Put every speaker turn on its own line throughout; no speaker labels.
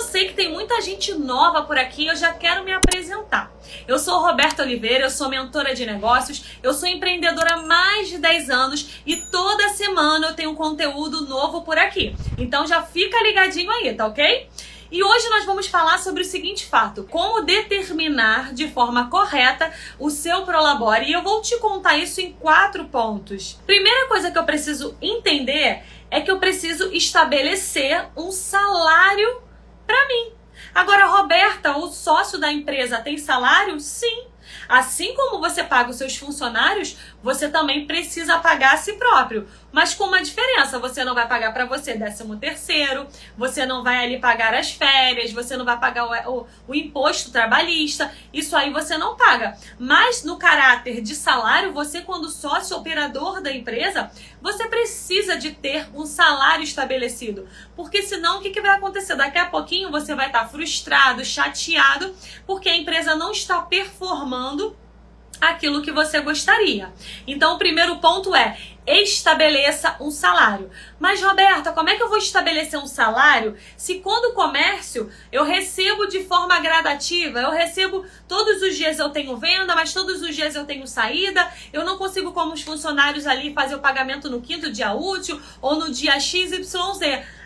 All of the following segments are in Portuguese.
sei que tem muita gente nova por aqui, eu já quero me apresentar. Eu sou Roberta Oliveira, eu sou mentora de negócios, eu sou empreendedora há mais de 10 anos e toda semana eu tenho conteúdo novo por aqui. Então já fica ligadinho aí, tá ok? E hoje nós vamos falar sobre o seguinte fato: como determinar de forma correta o seu Prolabore. E eu vou te contar isso em 4 pontos. Primeira coisa que eu preciso entender é que eu preciso estabelecer um salário para mim. Agora, Roberta, o sócio da empresa tem salário? Sim. Assim como você paga os seus funcionários, você também precisa pagar a si próprio. Mas com uma diferença: você não vai pagar para você 13º, você não vai ali pagar as férias, você não vai pagar o imposto trabalhista, isso aí você não paga. Mas no caráter de salário, você, quando sócio operador da empresa, você precisa de ter um salário estabelecido. Porque senão, o que vai acontecer? Daqui a pouquinho você vai estar frustrado, chateado, porque a empresa não está performando aquilo que você gostaria. Então, o primeiro ponto é: estabeleça um salário. Mas, Roberta, como é que eu vou estabelecer um salário se quando o comércio eu recebo de forma gradativa? Eu recebo todos os dias, eu tenho venda, mas todos os dias eu tenho saída. Eu não consigo, como os funcionários ali, fazer o pagamento no 5º dia útil ou no dia XYZ.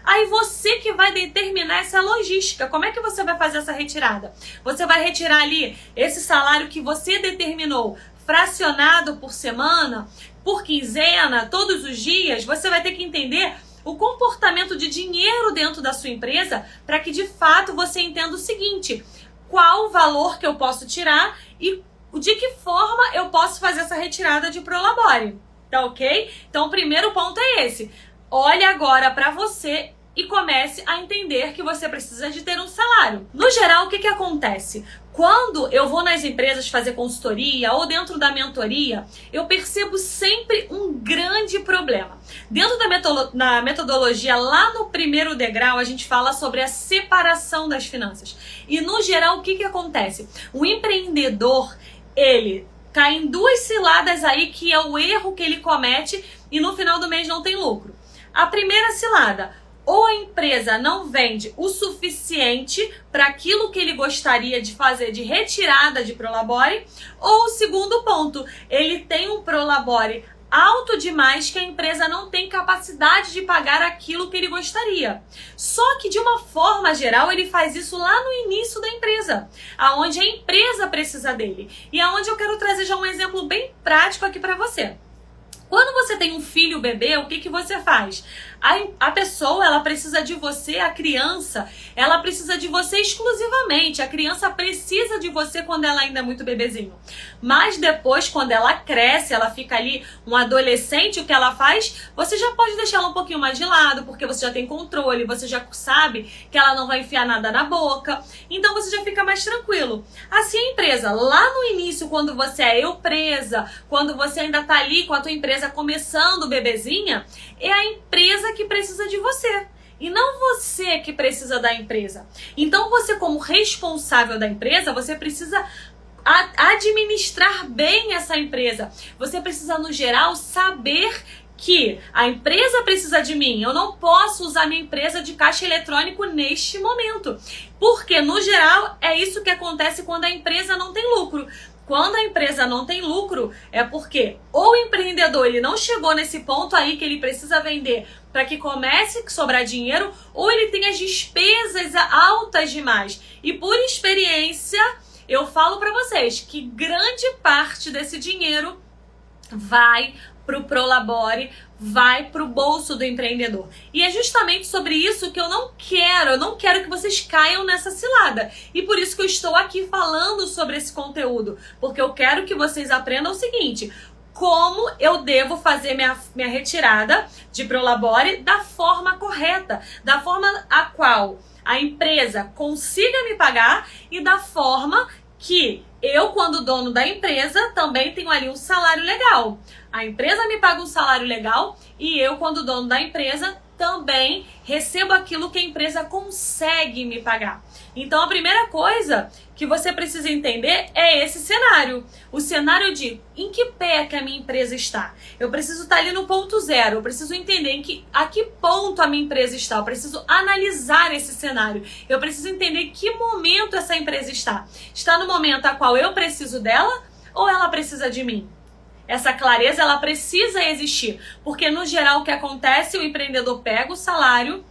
Aí você que vai determinar essa logística. Como é que você vai fazer essa retirada? Você vai retirar ali esse salário que você determinou, fracionado por semana, por quinzena, todos os dias. Você vai ter que entender o comportamento de dinheiro dentro da sua empresa para que de fato você entenda o seguinte: qual o valor que eu posso tirar e de que forma eu posso fazer essa retirada de Prolabore. Tá ok? Então o primeiro ponto é esse. Olhe agora para você e comece a entender que você precisa de ter um salário. No geral, o que acontece? Quando eu vou nas empresas fazer consultoria ou dentro da mentoria, eu percebo sempre um grande problema. Dentro da metodologia, lá no primeiro degrau, a gente fala sobre a separação das finanças. E no geral, o que acontece? O empreendedor, ele cai em 2 ciladas aí, que é o erro que ele comete e no final do mês não tem lucro. A primeira cilada: ou a empresa não vende o suficiente para aquilo que ele gostaria de fazer de retirada de Prolabore, ou o segundo ponto: ele tem um Prolabore alto demais que a empresa não tem capacidade de pagar aquilo que ele gostaria. Só que de uma forma geral ele faz isso lá no início da empresa, aonde a empresa precisa dele. E aonde eu quero trazer já um exemplo bem prático aqui para você. Quando você tem um filho bebê, o que você faz? A pessoa, ela precisa de você, a criança, ela precisa de você exclusivamente. A criança precisa de você quando ela ainda é muito bebezinho. Mas depois, quando ela cresce, ela fica ali um adolescente, o que ela faz? Você já pode deixar ela um pouquinho mais de lado, porque você já tem controle, você já sabe que ela não vai enfiar nada na boca. Então você já fica mais tranquilo. Assim a empresa, lá no início, quando você é presa, quando você ainda tá ali com a tua empresa começando bebezinha, é a empresa que precisa de você e não você que precisa da empresa. Então você, como responsável da empresa, você precisa administrar bem essa empresa. Você precisa, no geral, saber que a empresa precisa de mim. Eu não posso usar minha empresa de caixa eletrônico neste momento, porque no geral é isso que acontece quando a empresa não tem lucro. Quando a empresa não tem lucro, é porque ou o empreendedor ele não chegou nesse ponto aí que ele precisa vender para que comece a sobrar dinheiro, ou ele tem as despesas altas demais. E por experiência, eu falo para vocês que grande parte desse dinheiro vai pro Prolabore, vai pro bolso do empreendedor. E é justamente sobre isso que eu não quero que vocês caiam nessa cilada. E por isso que eu estou aqui falando sobre esse conteúdo, porque eu quero que vocês aprendam o seguinte: como eu devo fazer minha retirada de Prolabore da forma correta, da forma a qual a empresa consiga me pagar e da forma que eu, quando dono da empresa, também tenho ali um salário legal. A empresa me paga um salário legal e eu, quando dono da empresa, também recebo aquilo que a empresa consegue me pagar. Então a primeira coisa que você precisa entender é esse cenário. O cenário de em que pé que a minha empresa está. Eu preciso estar ali no ponto zero, eu preciso entender a que ponto a minha empresa está, eu preciso analisar esse cenário, eu preciso entender em que momento essa empresa está. Está no momento a qual eu preciso dela ou ela precisa de mim? Essa clareza, ela precisa existir, porque no geral o que acontece, o empreendedor pega o salário,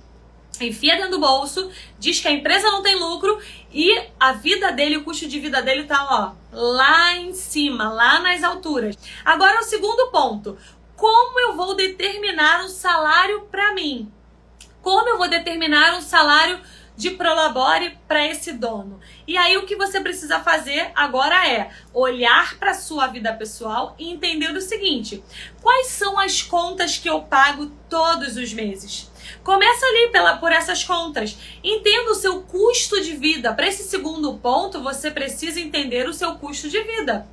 enfia dentro do bolso, diz que a empresa não tem lucro e a vida dele, o custo de vida dele tá lá em cima, lá nas alturas. Agora o segundo ponto, como eu vou determinar um salário para mim? Como eu vou determinar um salário de Prolabore para esse dono? E aí o que você precisa fazer agora é olhar para a sua vida pessoal e entender o seguinte: quais são as contas que eu pago todos os meses? Começa ali por essas contas. Entenda o seu custo de vida. Para esse segundo ponto, você precisa entender o seu custo de vida.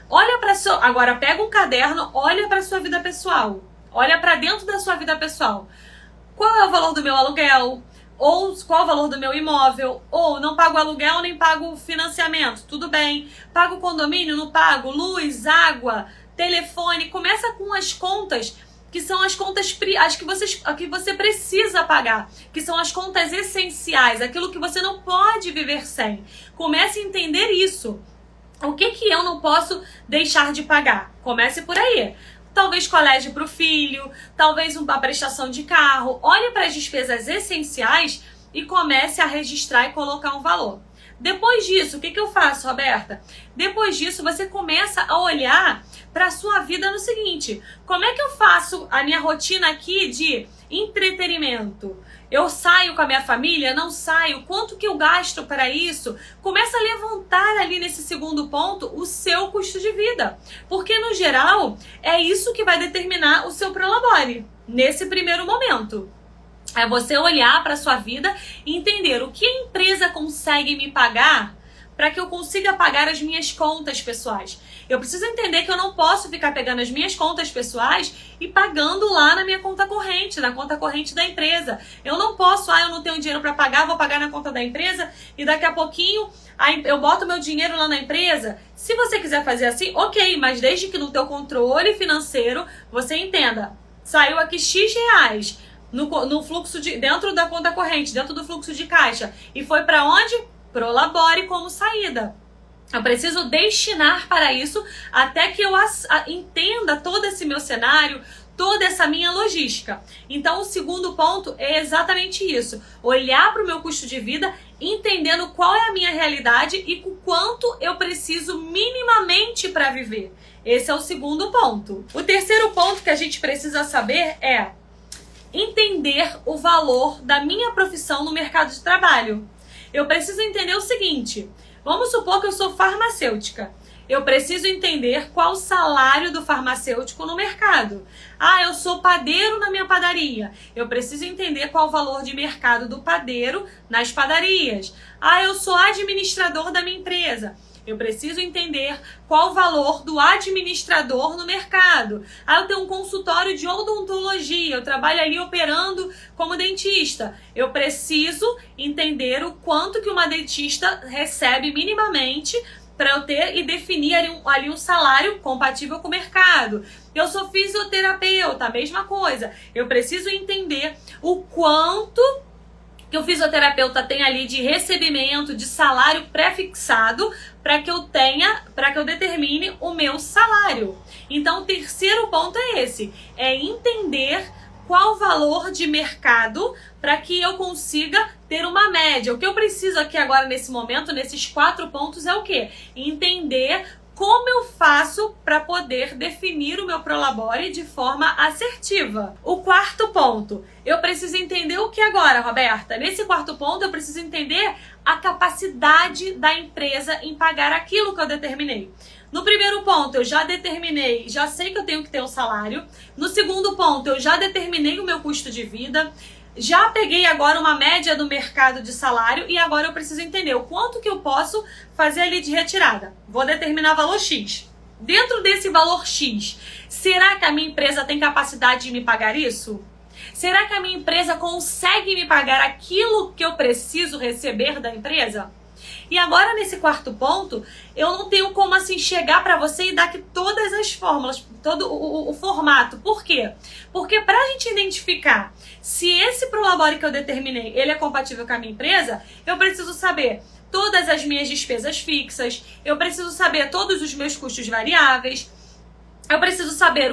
Olha para agora pega um caderno, olha para sua vida pessoal. Olha para dentro da sua vida pessoal. Qual é o valor do meu aluguel? Ou qual o valor do meu imóvel? Ou não pago aluguel nem pago financiamento? Tudo bem. Pago condomínio? Não pago. Luz, água, telefone. Começa com as contas que são as contas que você precisa pagar, que são as contas essenciais, aquilo que você não pode viver sem. Comece a entender isso. O que eu não posso deixar de pagar? Comece por aí. Talvez colégio para o filho, talvez uma prestação de carro. Olhe para as despesas essenciais e comece a registrar e colocar um valor. Depois disso, o que eu faço, Roberta? Depois disso, você começa a olhar para a sua vida no seguinte: como é que eu faço a minha rotina aqui de entretenimento? Eu saio com a minha família? Não saio? Quanto que eu gasto para isso? Começa a levantar ali nesse segundo ponto o seu custo de vida. Porque, no geral, é isso que vai determinar o seu Prolabore nesse primeiro momento. É você olhar para a sua vida e entender o que a empresa consegue me pagar para que eu consiga pagar as minhas contas pessoais. Eu preciso entender que eu não posso ficar pegando as minhas contas pessoais e pagando lá na minha conta corrente, na conta corrente da empresa. Eu não posso, eu não tenho dinheiro para pagar, vou pagar na conta da empresa e daqui a pouquinho eu boto meu dinheiro lá na empresa. Se você quiser fazer assim, ok, mas desde que no teu controle financeiro você entenda, saiu aqui X reais no fluxo dentro da conta corrente, dentro do fluxo de caixa. E foi para onde? Prolabore como saída. Eu preciso destinar para isso até que eu entenda todo esse meu cenário, toda essa minha logística. Então o segundo ponto é exatamente isso. Olhar para o meu custo de vida, entendendo qual é a minha realidade e o quanto eu preciso minimamente para viver. Esse é o segundo ponto. O terceiro ponto que a gente precisa saber é entender o valor da minha profissão no mercado de trabalho. Eu preciso entender o seguinte: vamos supor que eu sou farmacêutica. Eu preciso entender qual o salário do farmacêutico no mercado. Eu sou padeiro na minha padaria. Eu preciso entender qual o valor de mercado do padeiro nas padarias. Eu sou administrador da minha empresa. Eu preciso entender qual o valor do administrador no mercado. Eu tenho um consultório de odontologia, eu trabalho ali operando como dentista. Eu preciso entender o quanto que uma dentista recebe minimamente para eu ter e definir ali um salário compatível com o mercado. Eu sou fisioterapeuta, a mesma coisa. Eu preciso entender o quanto que o fisioterapeuta tem ali de recebimento, de salário pré-fixado, para que eu determine o meu salário. Então, o terceiro ponto é esse, é entender qual o valor de mercado para que eu consiga ter uma média. O que eu preciso aqui agora nesse momento, nesses 4 pontos, é o quê? Entender como eu faço para poder definir o meu Prolabore de forma assertiva. O quarto ponto, eu preciso entender o que agora, Roberta? Nesse quarto ponto, eu preciso entender a capacidade da empresa em pagar aquilo que eu determinei. No primeiro ponto, eu já determinei, já sei que eu tenho que ter um salário. No segundo ponto, eu já determinei o meu custo de vida. Já peguei agora uma média do mercado de salário e agora eu preciso entender o quanto que eu posso fazer ali de retirada. Vou determinar valor X. Dentro desse valor X, será que a minha empresa tem capacidade de me pagar isso? Será que a minha empresa consegue me pagar aquilo que eu preciso receber da empresa? E agora, nesse quarto ponto, eu não tenho como assim chegar para você e dar aqui todas as fórmulas, todo o formato. Por quê? Porque para a gente identificar se esse Prolabore que eu determinei, ele é compatível com a minha empresa, eu preciso saber todas as minhas despesas fixas, eu preciso saber todos os meus custos variáveis, eu preciso saber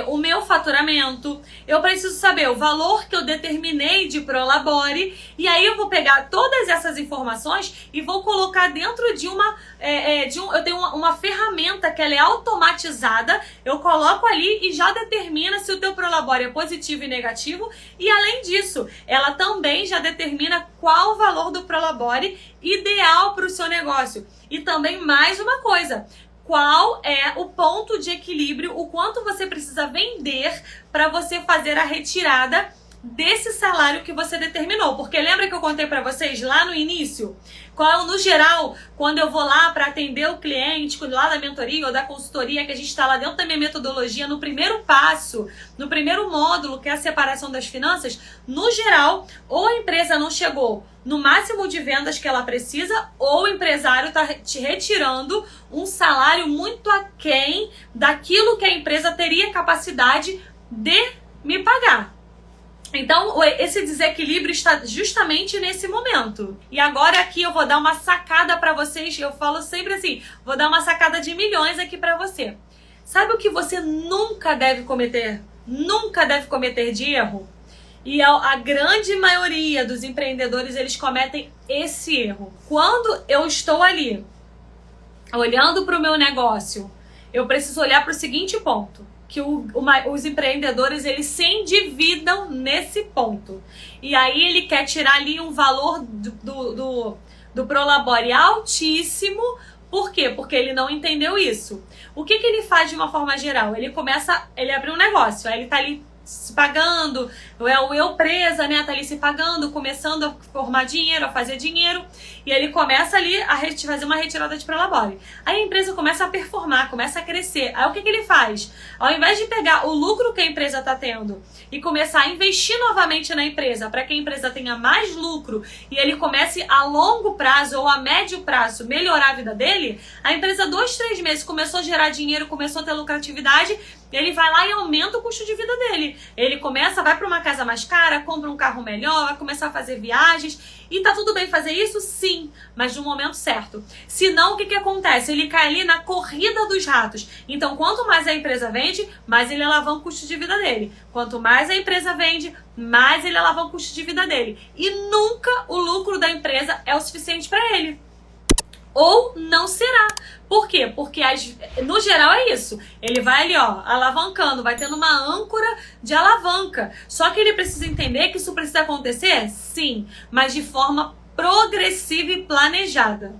o meu faturamento, eu preciso saber o valor que eu determinei de Prolabore, e aí eu vou pegar todas essas informações e vou colocar dentro de eu tenho uma ferramenta que ela é automatizada, eu coloco ali e já determina se o teu Prolabore é positivo e negativo, e além disso, ela também já determina qual o valor do Prolabore ideal para o seu negócio. E também mais uma coisa, qual é o ponto de equilíbrio, o quanto você precisa vender para você fazer a retirada desse salário que você determinou. Porque lembra que eu contei para vocês lá no início? No geral, quando eu vou lá para atender o cliente, lá da mentoria ou da consultoria, que a gente está lá dentro da minha metodologia, no primeiro passo, no primeiro módulo, que é a separação das finanças, no geral, ou a empresa não chegou no máximo de vendas que ela precisa, ou o empresário está te retirando um salário muito aquém daquilo que a empresa teria capacidade de me pagar. Então, esse desequilíbrio está justamente nesse momento. E agora aqui eu vou dar uma sacada para vocês, eu falo sempre assim, vou dar uma sacada de milhões aqui para você. Sabe o que você nunca deve cometer? Nunca deve cometer de erro? E a grande maioria dos empreendedores, eles cometem esse erro. Quando eu estou ali, olhando para o meu negócio, eu preciso olhar para o seguinte ponto, que os empreendedores, eles se endividam nesse ponto. E aí ele quer tirar ali um valor do Prolabore altíssimo. Por quê? Porque ele não entendeu isso. O que ele faz de uma forma geral? Ele abre um negócio, aí ele tá ali se pagando, eu presa, né, tá ali se pagando, começando a formar dinheiro, a fazer dinheiro, e ele começa ali a fazer uma retirada de Prolabore. Aí a empresa começa a performar, começa a crescer. Aí o que ele faz? Ao invés de pegar o lucro que a empresa tá tendo e começar a investir novamente na empresa, para que a empresa tenha mais lucro e ele comece a longo prazo ou a médio prazo melhorar a vida dele, a empresa 2, 3 meses começou a gerar dinheiro, começou a ter lucratividade, ele vai lá e aumenta o custo de vida dele. Ele vai para uma casa mais cara, compra um carro melhor, vai começar a fazer viagens. E tá tudo bem fazer isso? Sim, mas no momento certo. Senão, o que acontece? Ele cai ali na corrida dos ratos. Então, quanto mais a empresa vende, mais ele alavanca o custo de vida dele. Quanto mais a empresa vende, mais ele alavanca o custo de vida dele. E nunca o lucro da empresa é o suficiente para ele. Ou não será. Por quê? Porque no geral é isso. Ele vai ali, ó, alavancando, vai tendo uma âncora de alavanca. Só que ele precisa entender que isso precisa acontecer? Sim, mas de forma progressiva e planejada.